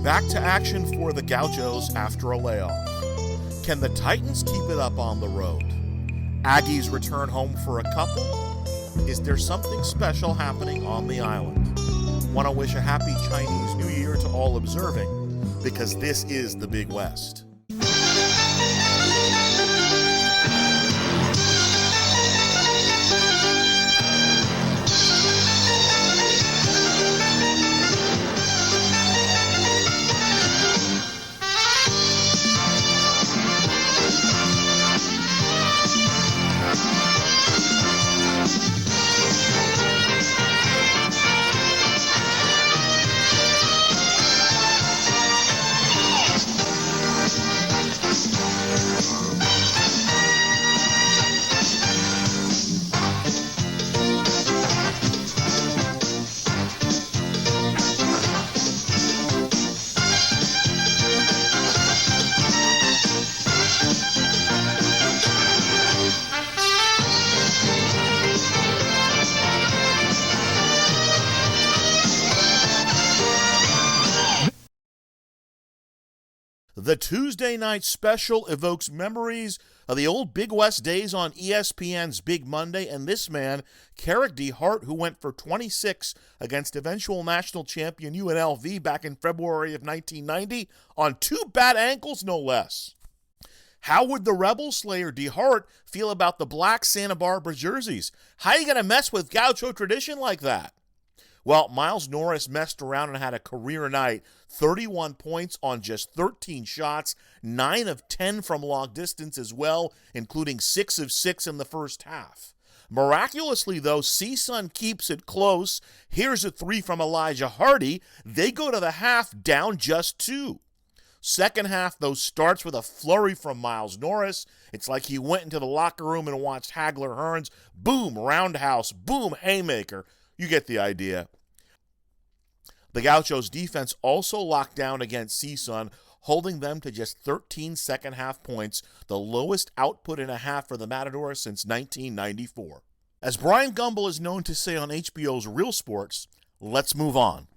Back to action for the Gauchos after a layoff. Can the Titans keep it up on the road? Aggies return home for a couple? Is there something special happening on the island? Want to wish a happy Chinese New Year to all observing, because this is the Big West. The Tuesday night special evokes memories of the old Big West days on ESPN's Big Monday, and this man, Carrick DeHart, who went for 26 against eventual national champion UNLV back in February of 1990 on two bad ankles, no less. How would the Rebel Slayer DeHart feel about the black Santa Barbara jerseys? How are you going to mess with Gaucho tradition like that? Well, Miles Norris messed around and had a career night, 31 points on just 13 shots, 9 of 10 from long distance as well, including 6 of 6 in the first half. Miraculously, though, CSUN keeps it close. Here's a 3 from Elijah Hardy. They go to the half down just 2. Second half, though, starts with a flurry from Miles Norris. It's like he went into the locker room and watched Hagler Hearns. Boom, roundhouse. Boom, haymaker. You get the idea. The Gauchos' defense also locked down against CSUN, holding them to just 13 second-half points, the lowest output in a half for the Matadors since 1994. As Brian Gumbel is known to say on HBO's Real Sports, let's move on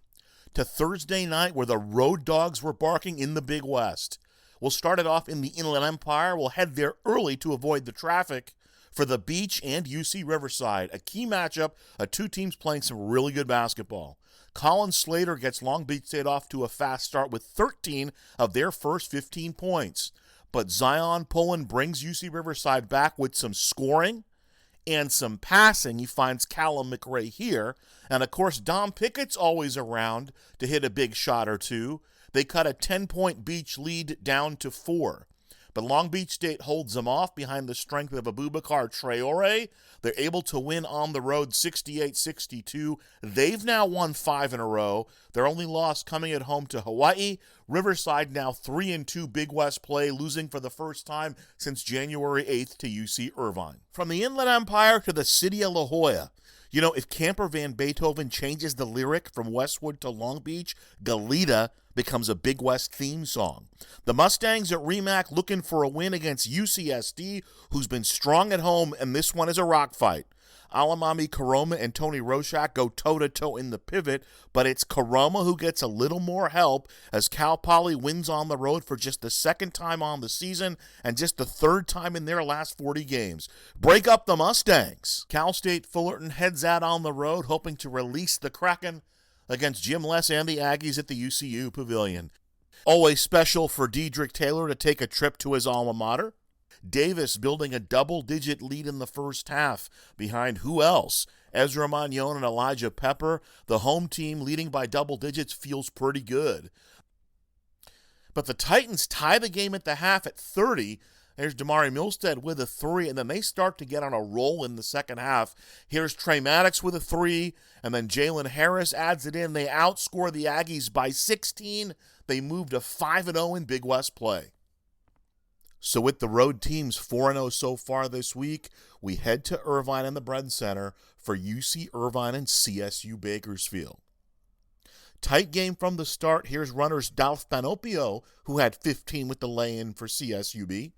to Thursday night where the Road Dogs were barking in the Big West. We'll start it off in the Inland Empire. We'll head there early to avoid the traffic for the Beach and UC Riverside, a key matchup of two teams playing some really good basketball. Colin Slater gets Long Beach State off to a fast start with 13 of their first 15 points. But Zion Pullen brings UC Riverside back with some scoring and some passing. He finds Callum McRae here. And, of course, Dom Pickett's always around to hit a big shot or two. They cut a 10-point Beach lead down to 4. But Long Beach State holds them off behind the strength of Abubakar Traore. They're able to win on the road 68-62. They've now won 5 in a row. Their only loss coming at home to Hawaii. Riverside now 3-2 Big West play, losing for the first time since January 8th to UC Irvine. From the Inland Empire to the city of La Jolla. You know, if Camper Van Beethoven changes the lyric from Westwood to Long Beach, Galita becomes a Big West theme song. The Mustangs at REMAC looking for a win against UCSD, who's been strong at home, and this one is a rock fight. Alamami Karoma and Tony Roshak go toe-to-toe in the pivot, but it's Karoma who gets a little more help as Cal Poly wins on the road for just the second time on the season and just the third time in their last 40 games. Break up the Mustangs. Cal State Fullerton heads out on the road, hoping to release the Kraken against Jim Les and the Aggies at the UCU Pavilion. Always special for Dedrick Taylor to take a trip to his alma mater. Davis building a double-digit lead in the first half behind who else? Ezra Magnon and Elijah Pepper. The home team leading by double digits feels pretty good. But the Titans tie the game at the half at 30. There's Damari Milstead with a 3, and then they start to get on a roll in the second half. Here's Trey Maddox with a 3, and then Jalen Harris adds it in. They outscore the Aggies by 16. They move to 5-0 in Big West play. So with the road teams 4-0 so far this week, we head to Irvine and the Bread Center for UC Irvine and CSU Bakersfield. Tight game from the start. Here's runners Dolph Panopio, who had 15 with the lay-in for CSUB.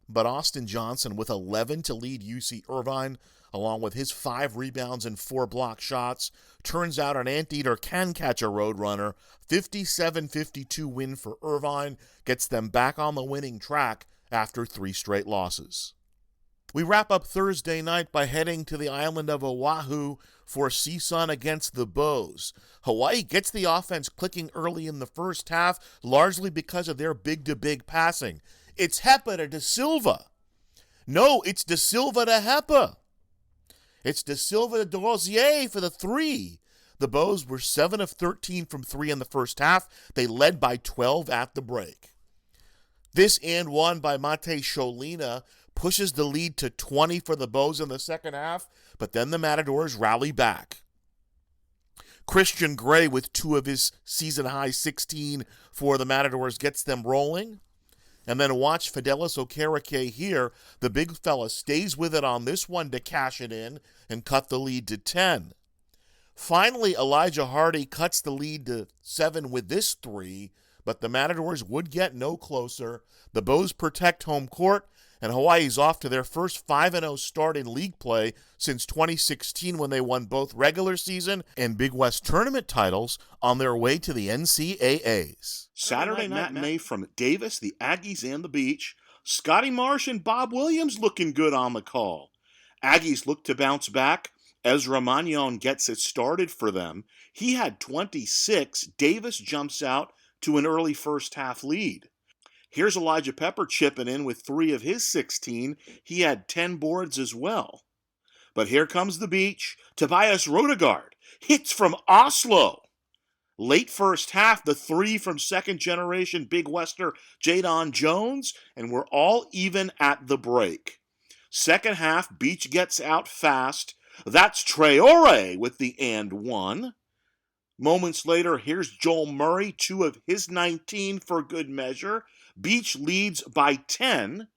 But Austin Johnson with 11 to lead UC Irvine. along with his 5 rebounds and 4 block shots. Turns out an anteater can catch a roadrunner. 57-52 win for Irvine gets them back on the winning track after 3 straight losses. We wrap up Thursday night by heading to the island of Oahu for CSUN against the Bows. Hawaii gets the offense clicking early in the first half, largely because of their big-to-big passing. It's Hepa to De Silva. No, it's De Silva to Hepa. It's De Silva to Dozier for the 3. The Bows were 7 of 13 from 3 in the first half. They led by 12 at the break. This and one by Mate Sholina pushes the lead to 20 for the Bows in the second half, but then the Matadors rally back. Christian Gray with 2 of his season-high 16 for the Matadors gets them rolling. And then watch Fidelis Okereke here. The big fella stays with it on this one to cash it in and cut the lead to 10. Finally, Elijah Hardy cuts the lead to 7 with this 3, but the Matadors would get no closer. The Bows protect home court, and Hawaii's off to their first 5-0 start in league play since 2016 when they won both regular season and Big West tournament titles on their way to the NCAAs. Saturday night matinee from Davis, the Aggies, and the Beach. Scotty Marsh and Bob Williams looking good on the call. Aggies look to bounce back. Ezra Magnon gets it started for them. He had 26. Davis jumps out to an early first half lead. Here's Elijah Pepper chipping in with 3 of his 16. He had 10 boards as well. But here comes the Beach. Tobias Rodegaard hits from Oslo. Late first half, the 3 from second-generation Big Wester Jadon Jones, and we're all even at the break. Second half, Beach gets out fast. That's Traore with the and 1. Moments later, here's Joel Murray, 2 of his 19 for good measure. Beach leads by 10,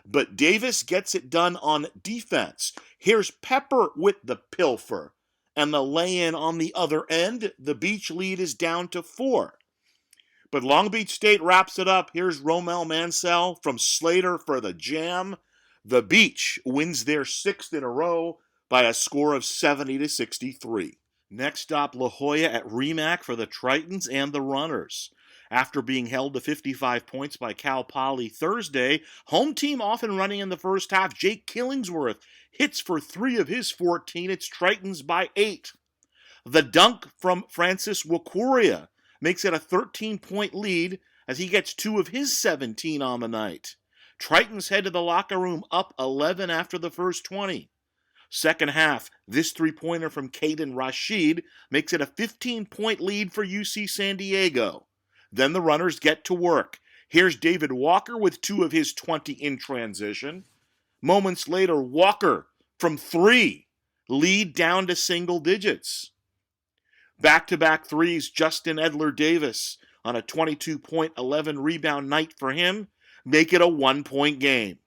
but Davis gets it done on defense. Here's Pepper with the pilfer, and the lay-in on the other end. The Beach lead is down to 4. But Long Beach State wraps it up. Here's Romel Mansell from Slater for the jam. The Beach wins their 6th in a row by a score of 70-63. Next stop, La Jolla at REMAC for the Tritons and the Runners. After being held to 55 points by Cal Poly Thursday, home team off and running in the first half. Jake Killingsworth hits for 3 of his 14. It's Tritons by 8. The dunk from Francis Wakuria makes it a 13-point lead as he gets 2 of his 17 on the night. Tritons head to the locker room up 11 after the first 20. Second half, this 3-pointer from Caden Rashid makes it a 15-point lead for UC San Diego. Then the Runners get to work. Here's David Walker with 2 of his 20 in transition. Moments later, Walker from 3, lead down to single digits. Back-to-back threes, Justin Edler-Davis on a 22-point, 11-rebound night for him, make it a 1-point game.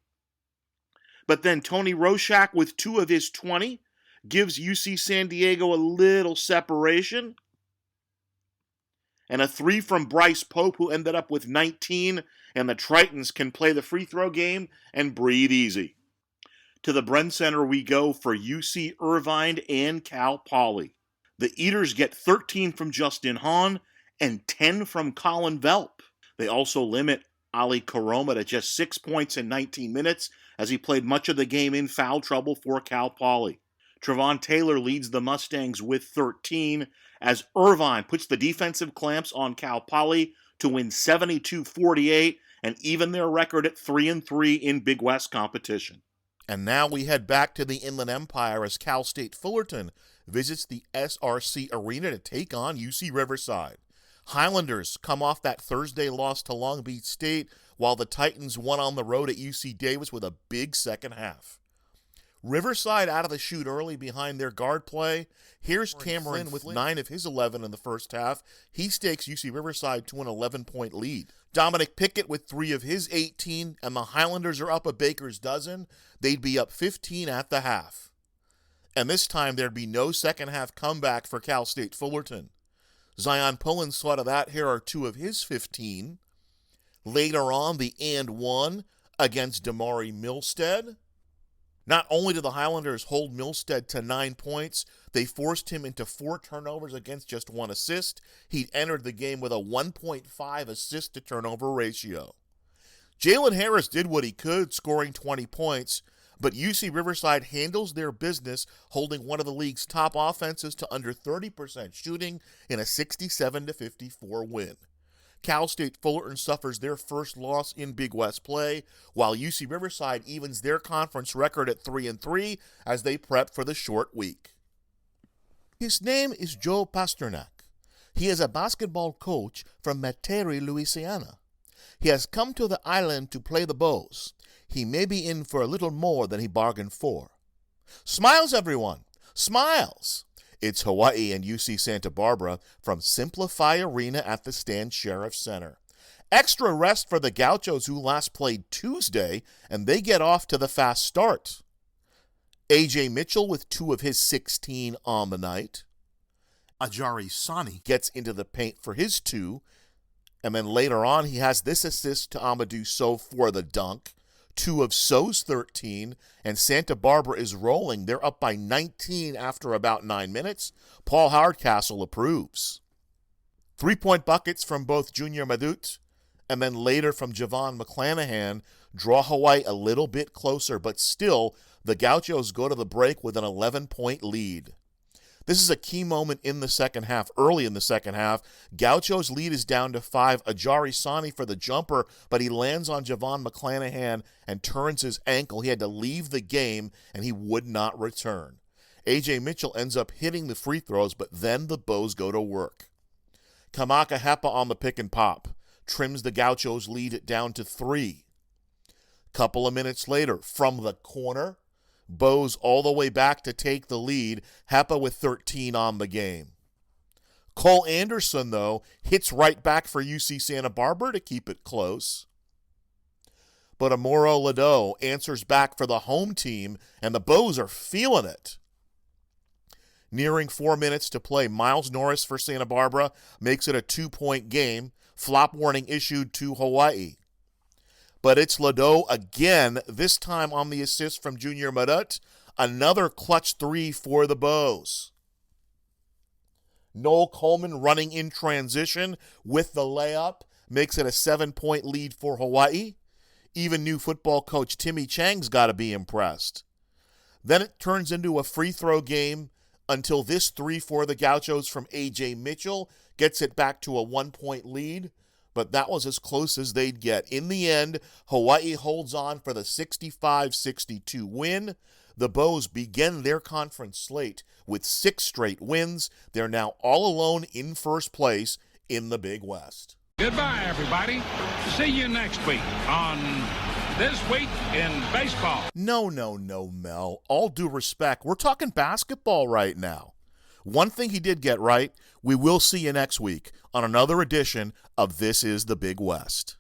But then Tony Roshak with 2 of his 20 gives UC San Diego a little separation. And a 3 from Bryce Pope, who ended up with 19, and the Tritons can play the free throw game and breathe easy. To the Bren Center we go for UC Irvine and Cal Poly. The Eaters get 13 from Justin Hahn and 10 from Colin Velp. They also limit Ali Karoma to just 6 points in 19 minutes as he played much of the game in foul trouble for Cal Poly. Trevon Taylor leads the Mustangs with 13 as Irvine puts the defensive clamps on Cal Poly to win 72-48 and even their record at 3-3 in Big West competition. And now we head back to the Inland Empire as Cal State Fullerton visits the SRC Arena to take on UC Riverside. Highlanders come off that Thursday loss to Long Beach State, while the Titans won on the road at UC Davis with a big second half. Riverside out of the chute early behind their guard play. Here's Cameron with 9 of his 11 in the first half. He stakes UC Riverside to an 11-point lead. Dominic Pickett with 3 of his 18, and the Highlanders are up a baker's dozen. They'd be up 15 at the half. And this time there'd be no second half comeback for Cal State Fullerton. Zion Pullen saw to that. Here are 2 of his 15. Later on, the and 1 against Damari Milstead. Not only did the Highlanders hold Milstead to 9 points, they forced him into 4 turnovers against just 1 assist. He entered the game with a 1.5 assist to turnover ratio. Jalen Harris did what he could, scoring 20 points, but UC Riverside handles their business, holding one of the league's top offenses to under 30% shooting in a 67-54 win. Cal State Fullerton suffers their first loss in Big West play, while UC Riverside evens their conference record at 3-3 as they prep for the short week. His name is Joe Pasternak. He is a basketball coach from Metairie, Louisiana. He has come to the island to play the Bows. He may be in for a little more than he bargained for. Smiles, everyone! Smiles! It's Hawaii and UC Santa Barbara from Simplify Arena at the Stan Sheriff Center. Extra rest for the Gauchos, who last played Tuesday, and they get off to the fast start. A.J. Mitchell with 2 of his 16 on the night. Ajari Sani gets into the paint for his 2, and then later on he has this assist to Amadou Sow for the dunk. 2 of Sow's 13, and Santa Barbara is rolling. They're up by 19 after about 9 minutes. Paul Hardcastle approves. 3-point buckets from both Junior Madut and then later from Javon McClanahan draw Hawaii a little bit closer, but still the Gauchos go to the break with an 11-point lead. This is a key moment in the second half. Early in the second half, Gaucho's lead is down to 5. Ajari Sani for the jumper, but he lands on Javon McClanahan and turns his ankle. He had to leave the game, and he would not return. A.J. Mitchell ends up hitting the free throws, but then the Bows go to work. Kamaka Hepa on the pick and pop trims the Gauchos' lead down to 3. Couple of minutes later, from the corner, Bows all the way back to take the lead, Hepa with 13 on the game. Cole Anderson, though, hits right back for UC Santa Barbara to keep it close. But Amoro Lado answers back for the home team, and the Bows are feeling it. Nearing 4 minutes to play, Miles Norris for Santa Barbara makes it a 2-point game. Flop warning issued to Hawaii. But it's Lado again, this time on the assist from Junior Madut. Another clutch 3 for the Bows. Noel Coleman running in transition with the layup makes it a 7-point lead for Hawaii. Even new football coach Timmy Chang's got to be impressed. Then it turns into a free throw game until this 3 for the Gauchos from A.J. Mitchell gets it back to a 1-point lead. But that was as close as they'd get. In the end, Hawaii holds on for the 65-62 win. The Bows begin their conference slate with 6 straight wins. They're now all alone in first place in the Big West. Goodbye, everybody. See you next week on This Week in Baseball. No, Mel. All due respect, we're talking basketball right now. One thing he did get right, we will see you next week on another edition of This is the Big West.